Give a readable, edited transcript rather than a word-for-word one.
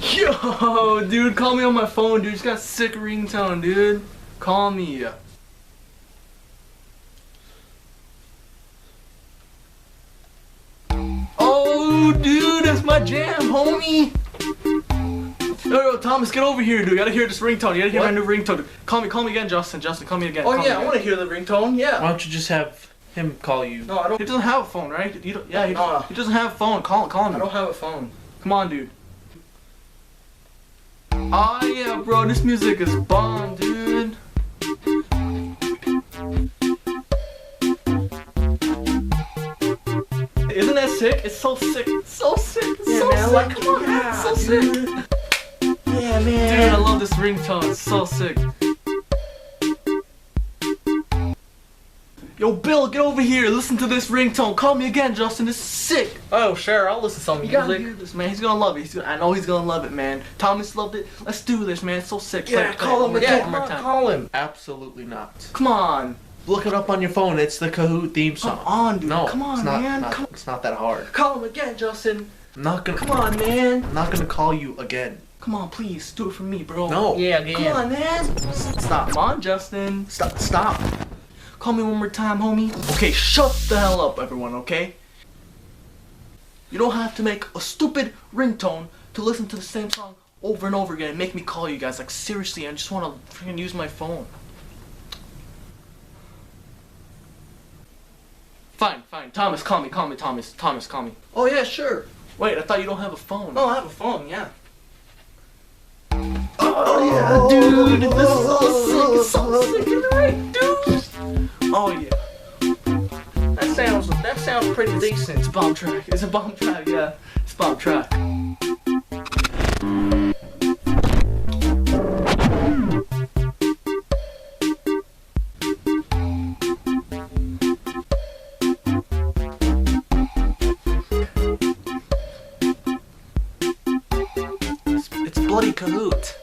Yo, dude, call me on my phone, dude. Just got a sick ringtone, dude. Call me. Oh, dude, that's my jam, homie. Yo, Thomas, get over here, dude. You gotta hear this ringtone. You gotta hear my new ringtone. Call me again, Justin. Justin, call me again. Oh call yeah, me I want to hear the ringtone. Yeah. Why don't you just have him call you? No, I don't. He doesn't have a phone, right? He don't, yeah, he doesn't have a phone. Call him. I don't have a phone. Come on, dude. Oh yeah, bro, this music is bomb, dude. Isn't that sick? It's so sick. It's so sick. It's Yeah, so man, sick. like, Come on, man. It's so dude. sick. Yeah, man. Dude, I love this ringtone. It's so sick. Yo, Bill, get over here. Listen to this ringtone. Call me again, Justin. This is sick. Oh, sure. I'll listen to some You gotta music. hear this, man. He's gonna love it. I know he's gonna love it, man. Thomas loved it. Let's do this, man. It's so sick. Play Yeah, it, call him play it. again. One Come more on, time. call him. Absolutely not. Come on. Look it up on your phone. It's the Kahoot theme Come song. on, dude. No, Come on, it's not, man. not- Come, it's not that hard. call him again, Justin. I'm not gonna. Come on, man. I'm not gonna call you again. Come on, please. Do it for me, bro. No. Yeah, Come yeah. on, man. Stop. Come on, Justin. Stop. Stop. Call me one more time, homie. Okay, shut the hell up, everyone, okay? You don't have to make a stupid ringtone to listen to the same song over and over again and make me call you guys. Like, seriously, I just want to freaking use my phone. Fine. Thomas, call me, Thomas. Thomas, call me. Oh yeah, sure. Wait, I thought you don't have a phone. Oh, I have a phone. Yeah. Oh yeah, dude, this is so sick. It's so sick, right, dude? Oh yeah. That sounds pretty decent. It's a bomb track. It's a bomb track, yeah. It's a bomb track. It's bloody Kahoot.